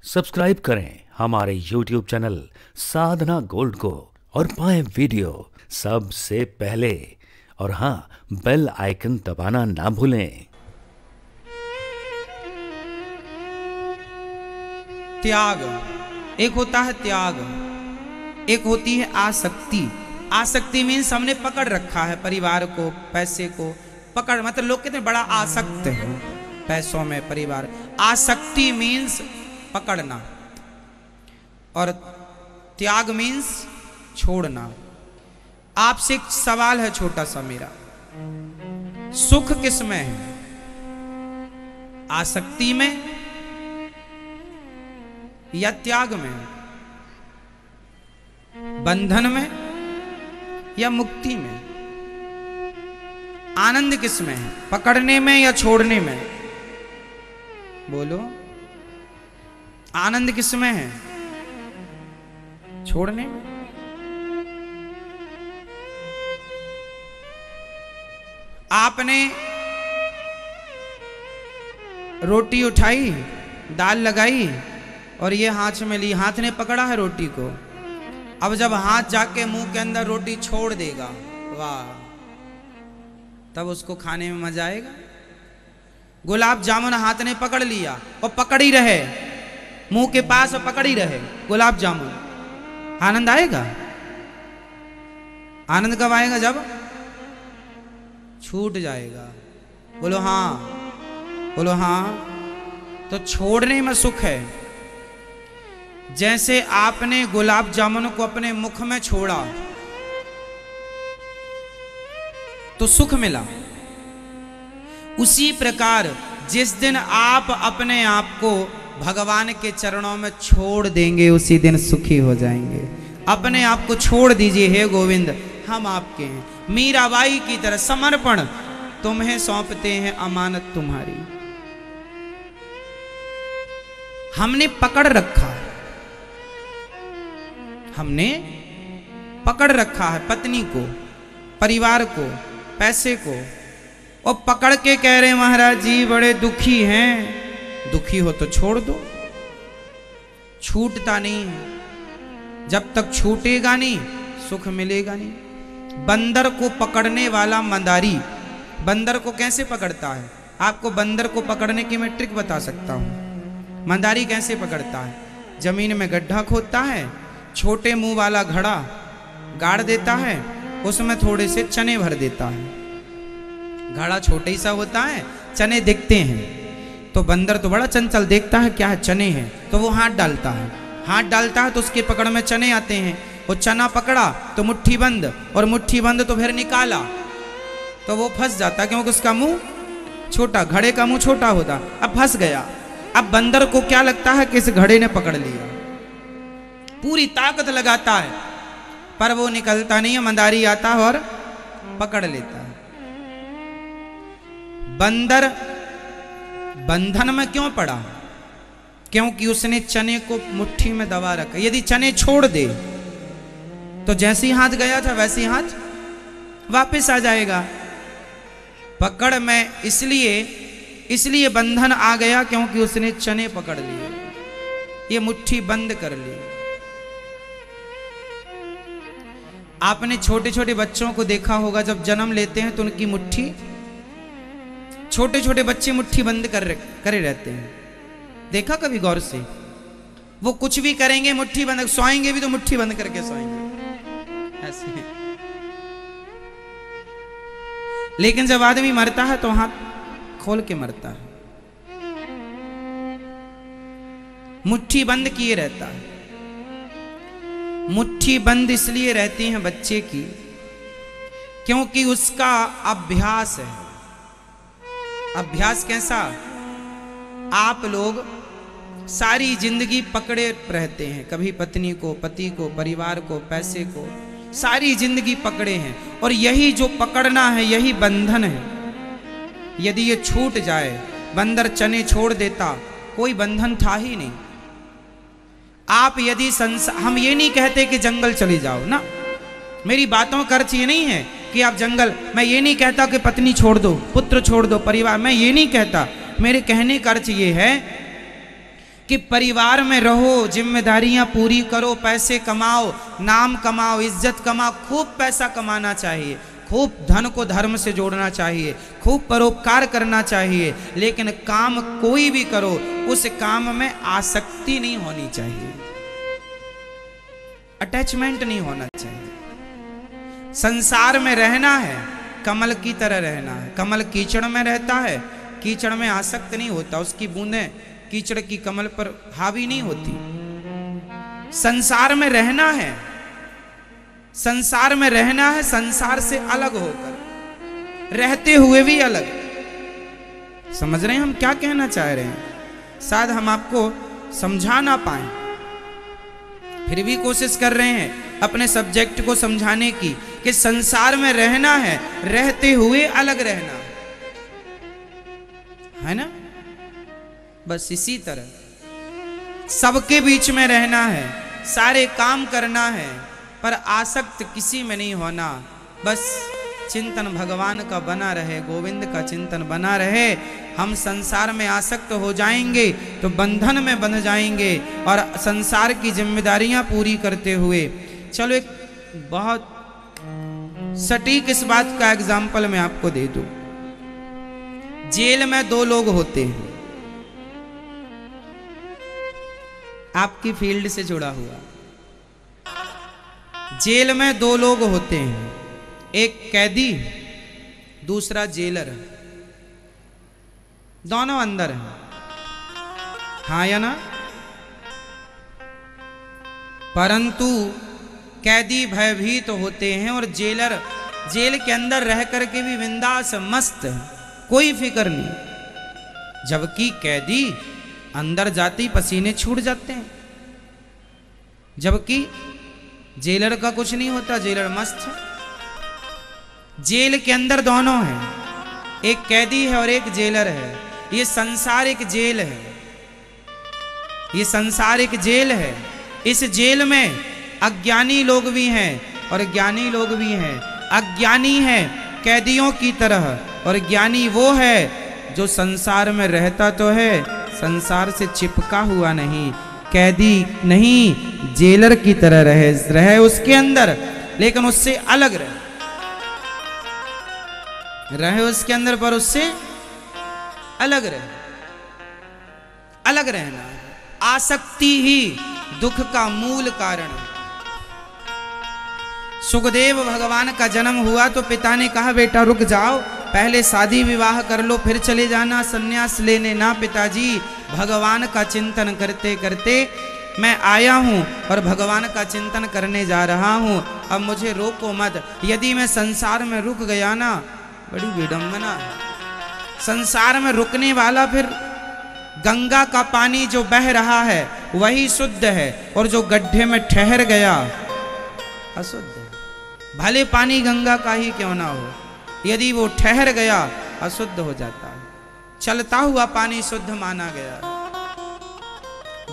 Subscribe करें हमारे YouTube channel साधना gold को और पाएं वीडियो सबसे पहले। और हाँ, बेल आइकन दबाना ना भूलें। त्याग, एक होता है त्याग, एक होती है आसक्ति। आसक्ति मीन्स हमने पकड़ रखा है परिवार को, पैसे को पकड़, मतलब लोग कहते हैं बड़ा आसक्त है पैसों में, परिवार। आसक्ति मीन्स पकड़ना और त्याग मीन्स छोड़ना। आपसे एक सवाल है छोटा सा मेरा, सुख किस में है? आसक्ति में या त्याग में? बंधन में या मुक्ति में? आनंद किस में है? पकड़ने में या छोड़ने में? बोलो, आनंद किस में है? छोड़ने में। आपने रोटी उठाई, दाल लगाई और ये हाथ में ली, हाथ ने पकड़ा है रोटी को। अब जब हाथ जाके मुंह के अंदर रोटी छोड़ देगा, वाह, तब उसको खाने में मजा आएगा। गुलाब जामुन हाथ ने पकड़ लिया और पकड़ ही रहे, मुंह के पास और पकड़ ही रहे गुलाब जामुन, आनंद आएगा? आनंद कब आएगा? जब छूट जाएगा। बोलो हाँ, बोलो हाँ। तो छोड़ने में सुख है। जैसे आपने गुलाब जामुन को अपने मुख में छोड़ा तो सुख मिला, उसी प्रकार जिस दिन आप अपने आप को भगवान के चरणों में छोड़ देंगे उसी दिन सुखी हो जाएंगे। अपने आप को छोड़ दीजिए, हे गोविंद हम आपके हैं। मीराबाई की तरह समर्पण, तुम्हें सौंपते हैं अमानत तुम्हारी। हमने पकड़ रखा है, हमने पकड़ रखा है पत्नी को, परिवार को, पैसे को, और पकड़ के कह रहे महाराज जी बड़े दुखी हैं। दुखी हो तो छोड़ दो, छूटता नहीं है। जब तक छूटेगा नहीं सुख मिलेगा नहीं। बंदर को पकड़ने वाला मंदारी बंदर को कैसे पकड़ता है? आपको बंदर को पकड़ने की मैं ट्रिक बता सकता हूं। मंदारी कैसे पकड़ता है? जमीन में गड्ढा खोदता है, छोटे मुंह वाला घड़ा गाड़ देता है, उसमें थोड़े से चने भर देता है। घड़ा छोटे ही सा होता है, चने दिखते हैं, तो बंदर तो बड़ा चंचल, देखता है क्या है, चने हैं, तो वो हाथ डालता है। हाथ डालता है तो उसके पकड़ में चने आते हैं। वो चना पकड़ा तो मुट्ठी बंद, और मुट्ठी बंद तो फिर निकाला तो वो फंस जाता, क्योंकि उसका मुंह छोटा, घड़े का मुंह छोटा होता। अब फंस गया। अब बंदर को क्या लगता है कि इस घड़े ने पकड़ लिया, पूरी ताकत लगाता है, पर वो निकलता नहीं है। मंदारी आता है और पकड़ लेता है। बंदर बंधन में क्यों पड़ा? क्योंकि उसने चने को मुट्ठी में दबा रखा। यदि चने छोड़ दे तो जैसे ही हाथ गया था वैसे ही हाथ वापस आ जाएगा। पकड़ में इसलिए बंधन आ गया, क्योंकि उसने चने पकड़ लिए, ये मुट्ठी बंद कर ली। आपने छोटे छोटे बच्चों को देखा होगा, जब जन्म लेते हैं तो उनकी मुट्ठी, छोटे छोटे बच्चे मुट्ठी बंद करे रहते हैं। देखा कभी गौर से? वो कुछ भी करेंगे मुट्ठी बंद, सोएंगे भी तो मुट्ठी बंद करके सोएंगे ऐसे। लेकिन जब आदमी मरता है तो हाथ खोल के मरता है, मुट्ठी बंद किए रहता है। मुट्ठी बंद इसलिए रहती है बच्चे की, क्योंकि उसका अभ्यास है। अभ्यास कैसा? आप लोग सारी जिंदगी पकड़े रहते हैं, कभी पत्नी को, पति को, परिवार को, पैसे को, सारी जिंदगी पकड़े हैं। और यही जो पकड़ना है यही बंधन है। यदि ये छूट जाए, बंदर चने छोड़ देता, कोई बंधन था ही नहीं। आप यदि हम ये नहीं कहते कि जंगल चले जाओ ना, मेरी बातों का अर्थ ये नहीं है कि आप जंगल, मैं ये नहीं कहता कि पत्नी छोड़ दो, पुत्र छोड़ दो, परिवार, मैं ये नहीं कहता। मेरे कहने का अर्थ ये है कि परिवार में रहो, जिम्मेदारियां पूरी करो, पैसे कमाओ, नाम कमाओ, इज्जत कमाओ, खूब पैसा कमाना चाहिए, खूब धन को धर्म से जोड़ना चाहिए, खूब परोपकार करना चाहिए, लेकिन काम कोई भी करो उस काम में आसक्ति नहीं होनी चाहिए, अटैचमेंट नहीं होना चाहिए। संसार में रहना है, कमल की तरह रहना है। कमल कीचड़ में रहता है, कीचड़ में आसक्त नहीं होता, उसकी बूंदें कीचड़ की कमल पर हावी नहीं होती। संसार में रहना है, संसार में रहना है, संसार से अलग होकर, रहते हुए भी अलग। समझ रहे हैं हम क्या कहना चाह रहे हैं? शायद हम आपको समझा ना पाए, फिर भी कोशिश कर रहे हैं अपने सब्जेक्ट को समझाने की कि संसार में रहना है, रहते हुए अलग रहना है ना। बस इसी तरह सबके बीच में रहना है, सारे काम करना है, पर आसक्त किसी में नहीं होना। बस चिंतन भगवान का बना रहे, गोविंद का चिंतन बना रहे। हम संसार में आसक्त हो जाएंगे तो बंधन में बंध जाएंगे, और संसार की जिम्मेदारियां पूरी करते हुए। चलो एक बहुत सटीक इस बात का एग्जाम्पल मैं आपको दे दूं। जेल में दो लोग होते हैं, आपकी फील्ड से जुड़ा हुआ। जेल में दो लोग होते हैं, एक कैदी, दूसरा जेलर। दोनों अंदर हैं, हाँ या ना? परंतु कैदी भयभीत होते हैं और जेलर जेल के अंदर रह करके भी बिंदास मस्त है, कोई फिक्र नहीं। जबकि कैदी अंदर जाते ही पसीने छूट जाते हैं, जबकि जेलर का कुछ नहीं होता, जेलर मस्त है। जेल के अंदर दोनों हैं, एक कैदी है और एक जेलर है। ये संसार एक जेल है, ये संसार एक जेल है। इस जेल में अज्ञानी लोग भी हैं और ज्ञानी लोग भी हैं। अज्ञानी है कैदियों की तरह, और ज्ञानी वो है जो संसार में रहता तो है, संसार से चिपका हुआ नहीं। कैदी नहीं, जेलर की तरह रहे उसके अंदर, लेकिन उससे अलग रहे उसके अंदर, पर उससे अलग अलग रहना। आसक्ति ही दुख का मूल कारण है। सुखदेव भगवान का जन्म हुआ तो पिता ने कहा, बेटा रुक जाओ, पहले शादी विवाह कर लो, फिर चले जाना सन्यास लेने। ना पिताजी, भगवान का चिंतन करते करते मैं आया हूँ और भगवान का चिंतन करने जा रहा हूँ, अब मुझे रोको मत। यदि मैं संसार में रुक गया ना, बड़ी विडंबना है। संसार में रुकने वाला, फिर गंगा का पानी जो बह रहा है वही शुद्ध है, और जो गड्ढे में ठहर गया अशुद्ध है। भले पानी गंगा का ही क्यों ना हो, यदि वो ठहर गया अशुद्ध हो जाता है। चलता हुआ पानी शुद्ध माना गया,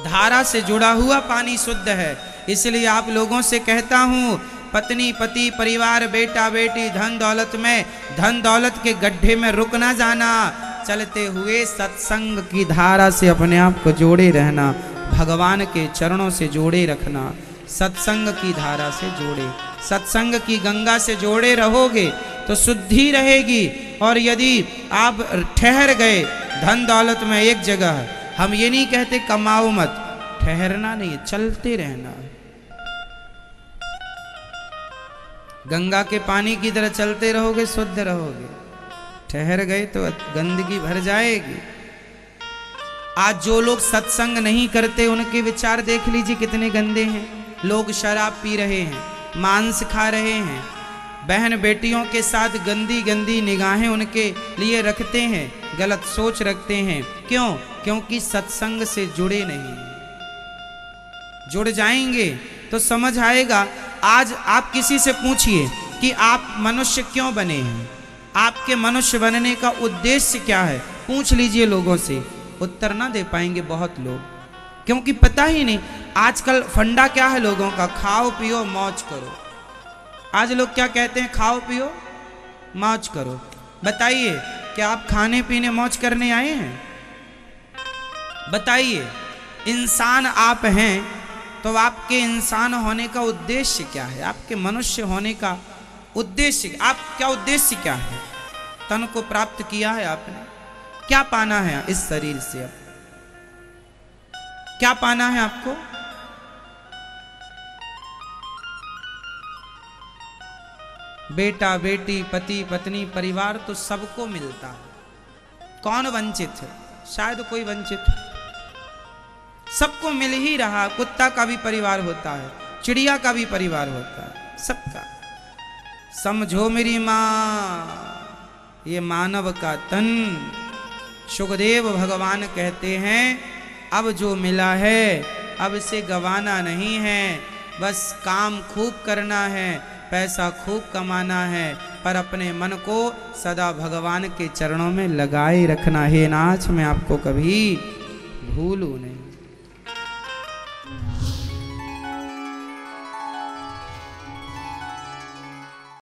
धारा से जुड़ा हुआ पानी शुद्ध है। इसलिए आप लोगों से कहता हूं, पत्नी पति परिवार बेटा बेटी धन दौलत में, धन दौलत के गड्ढे में रुक ना जाना, चलते हुए सत्संग की धारा से अपने आप को जोड़े रहना, भगवान के चरणों से जोड़े रखना। सत्संग की धारा से जोड़े, सत्संग की गंगा से जोड़े रहोगे तो शुद्धि रहेगी। और यदि आप ठहर गए धन दौलत में एक जगह, हम ये नहीं कहते कमाओ मत, ठहरना नहीं, चलते रहना। गंगा के पानी की तरह चलते रहोगे, शुद्ध रहोगे। ठहर गए तो गंदगी भर जाएगी। आज जो लोग सत्संग नहीं करते उनके विचार देख लीजिए कितने गंदे हैं। लोग शराब पी रहे हैं, मांस खा रहे हैं, बहन बेटियों के साथ गंदी गंदी निगाहें उनके लिए रखते हैं, गलत सोच रखते हैं। क्यों? क्योंकि सत्संग से जुड़े नहीं। जुड़ जाएंगे तो समझ आएगा। आज आप किसी से पूछिए कि आप मनुष्य क्यों बने हैं, आपके मनुष्य बनने का उद्देश्य क्या है, पूछ लीजिए लोगों से, उत्तर ना दे पाएंगे बहुत लोग, क्योंकि पता ही नहीं। आजकल फंडा क्या है लोगों का? खाओ पियो मौज करो। आज लोग क्या कहते हैं? खाओ पियो मौज करो। बताइए, क्या आप खाने पीने मौज करने आए हैं? बताइए, इंसान आप हैं तो आपके इंसान होने का उद्देश्य क्या है? आपके मनुष्य होने का उद्देश्य, आप क्या उद्देश्य क्या है? तन को प्राप्त किया है आपने, क्या पाना है इस शरीर से? अब क्या पाना है आपको? बेटा बेटी पति पत्नी परिवार तो सबको मिलता है, कौन वंचित है? शायद कोई वंचित, सबको मिल ही रहा। कुत्ता का भी परिवार होता है, चिड़िया का भी परिवार होता है, सबका। समझो मेरी माँ, ये मानव का तन। सुखदेव भगवान कहते हैं अब जो मिला है अब इसे गंवाना नहीं है, बस काम खूब करना है, पैसा खूब कमाना है, पर अपने मन को सदा भगवान के चरणों में लगाए रखना है। नाथ मैं आपको कभी भूलूं नहीं।